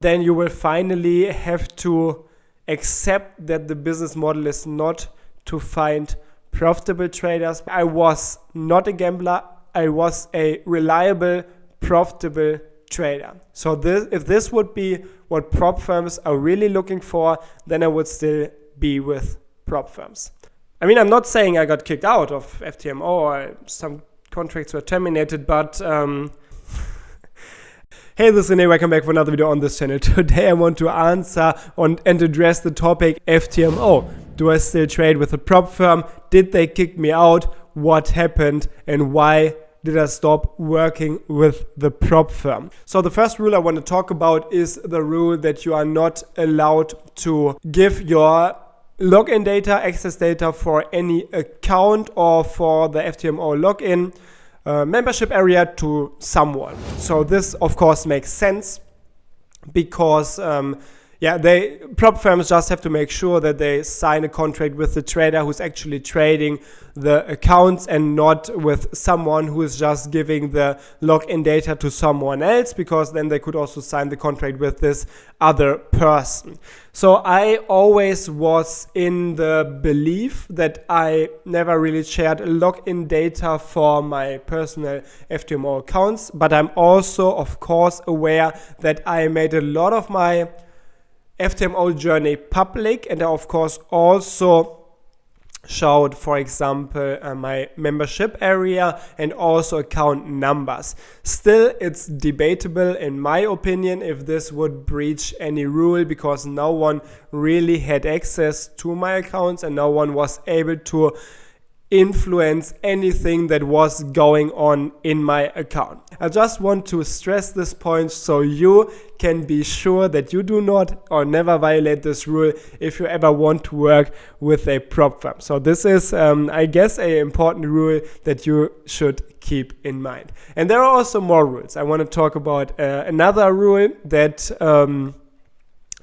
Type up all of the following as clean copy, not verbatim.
then you will finally have to accept that the business model is not to find profitable traders. I was not a gambler. I was a reliable, profitable trader. So if this would be what prop firms are really looking for, then I would still be with prop firms. I mean, I'm not saying I got kicked out of FTMO or some contracts were terminated, but hey, this is René, welcome back for another video on this channel. Today I want to answer and address the topic FTMO. Do I still trade with a prop firm? Did they kick me out? What happened? And why did I stop working with the prop firm? So the first rule I want to talk about is the rule that you are not allowed to give your login data, access data for any account or for the FTMO login membership area to someone. So this of course makes sense because prop firms just have to make sure that they sign a contract with the trader who's actually trading the accounts and not with someone who is just giving the login data to someone else, because then they could also sign the contract with this other person. So I always was in the belief that I never really shared login data for my personal FTMO accounts, but I'm also of course aware that I made a lot of my FTMO journey public, and I of course also showed, for example, my membership area and also account numbers. Still, it's debatable in my opinion if this would breach any rule, because no one really had access to my accounts and no one was able to influence anything that was going on in my account. I just want to stress this point so you can be sure that you do not or never violate this rule if you ever want to work with a prop firm. So this is, I guess, an important rule that you should keep in mind. And there are also more rules. I want to talk about another rule that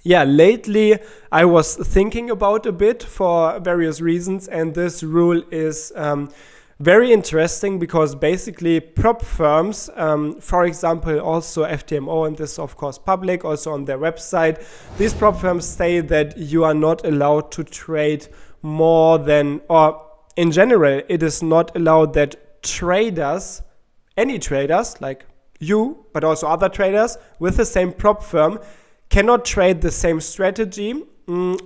lately I was thinking about a bit for various reasons, and this rule is very interesting because basically prop firms, for example, also FTMO, and this is of course public, also on their website, these prop firms say that you are not allowed to trade more than, or in general, it is not allowed that traders, any traders like you, but also other traders with the same prop firm, cannot trade the same strategy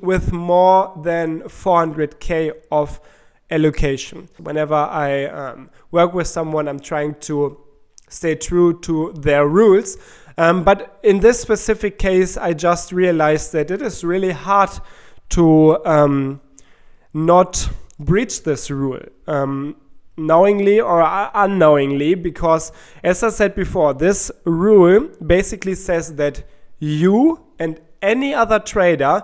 with more than 400k of allocation. Whenever I work with someone, I'm trying to stay true to their rules. But in this specific case, I just realized that it is really hard to not breach this rule, knowingly or unknowingly, because as I said before, this rule basically says that you and any other trader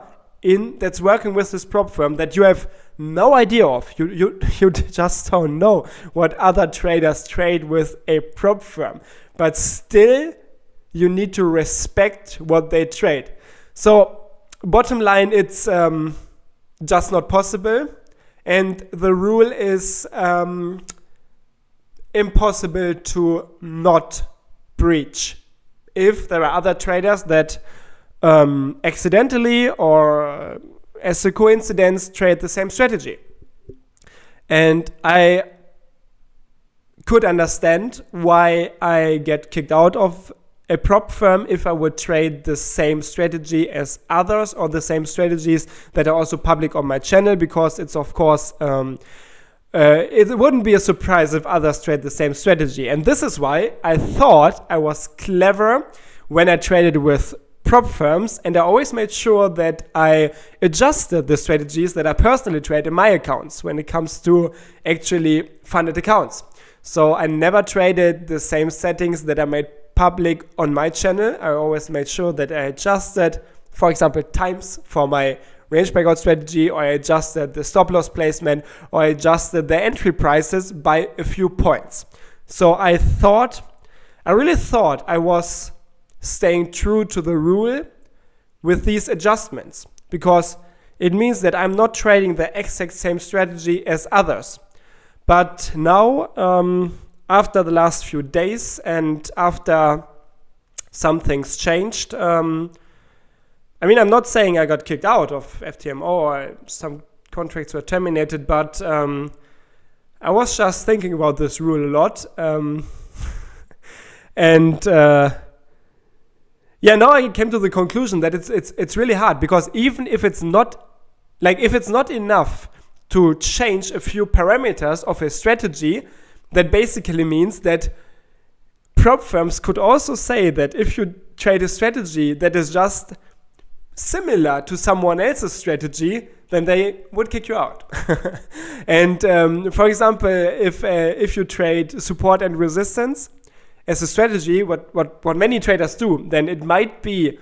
that's working with this prop firm that you have no idea of, you just don't know what other traders trade with a prop firm, but still you need to respect what they trade. So bottom line, it's just not possible, and the rule is impossible to not breach if there are other traders that accidentally or as a coincidence trade the same strategy. And I could understand why I get kicked out of a prop firm if I would trade the same strategy as others or the same strategies that are also public on my channel, because it's of course it wouldn't be a surprise if others trade the same strategy. And this is why I thought I was clever when I traded with prop firms, and I always made sure that I adjusted the strategies that I personally trade in my accounts when it comes to actually funded accounts. So I never traded the same settings that I made public on my channel. I always made sure that I adjusted, for example, times for my range breakout strategy, or I adjusted the stop loss placement, or I adjusted the entry prices by a few points. So I really thought I was staying true to the rule with these adjustments, because it means that I'm not trading the exact same strategy as others. But now, after the last few days and after some things changed, I mean, I'm not saying I got kicked out of FTMO or some contracts were terminated, but I was just thinking about this rule a lot. Now I came to the conclusion that it's really hard, because even if it's not enough to change a few parameters of a strategy, that basically means that prop firms could also say that if you trade a strategy that is just similar to someone else's strategy, then they would kick you out. And for example, if you trade support and resistance as a strategy, what many traders do, then it might be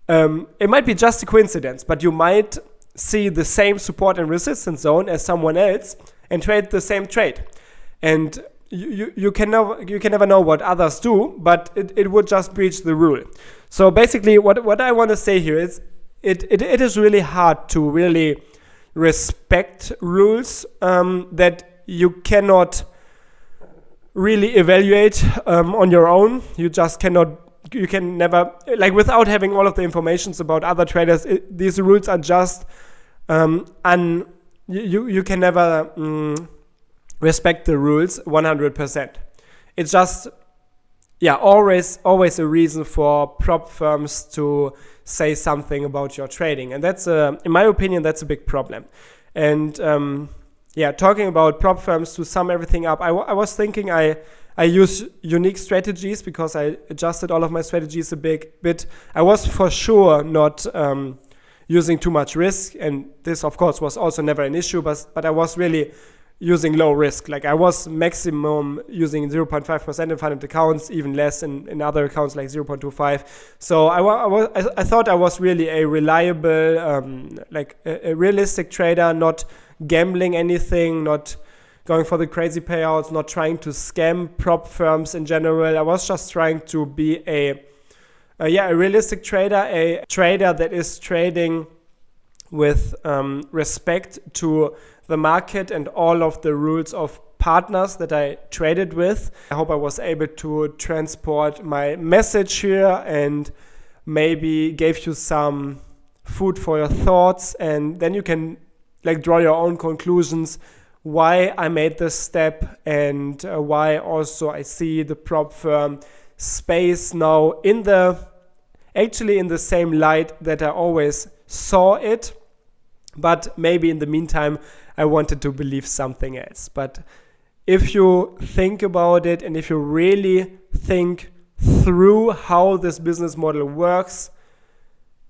just a coincidence, but you might see the same support and resistance zone as someone else and trade the same trade. And you can never know what others do, but it would just breach the rule. So basically what I want to say here is it is really hard to really respect rules that you cannot really evaluate on your own. You can never, like, without having all of the informations about other traders, these rules are just you can never respect the rules 100%. It's just always a reason for prop firms to say something about your trading, and that's in my opinion that's a big problem. And talking about prop firms, to sum everything up, I was thinking I use unique strategies because I adjusted all of my strategies a bit. I was for sure not using too much risk, and this of course was also never an issue, but I was really using low risk. Like, I was maximum using 0.5% in funded accounts, even less in other accounts like 0.25. So I thought I was really a reliable, a realistic trader, not gambling anything, not going for the crazy payouts, not trying to scam prop firms in general. I was just trying to be a realistic trader, a trader that is trading with respect to the market and all of the rules of partners that I traded with. I hope I was able to transport my message here and maybe gave you some food for your thoughts, and then you can draw your own conclusions why I made this step and why also I see the prop firm space now in the same light that I always saw it. But maybe in the meantime, I wanted to believe something else. But if you think about it, and if you really think through how this business model works,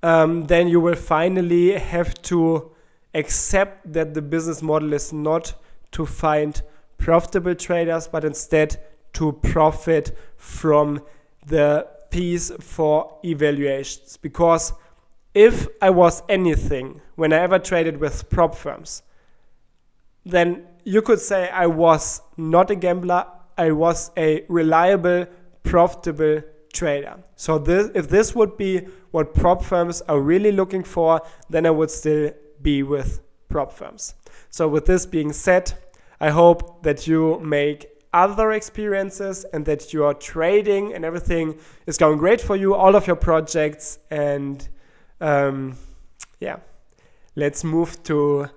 then you will finally have to accept that the business model is not to find profitable traders, but instead to profit from the fees for evaluations. Because if I was anything when I ever traded with prop firms, then you could say I was not a gambler, I was a reliable, profitable trader. So if this would be what prop firms are really looking for, then I would still be with prop firms. So with this being said, I hope that you make other experiences and that your trading and everything is going great for you, all of your projects, and let's move to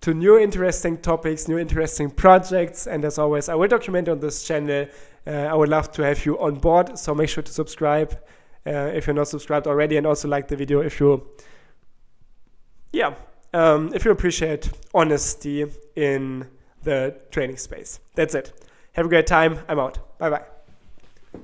new interesting topics, new interesting projects. And as always, I will document on this channel. I would love to have you on board, so make sure to subscribe if you're not subscribed already, and also like the video if you appreciate honesty in the trading space. That's it. Have a great time. I'm out. Bye bye.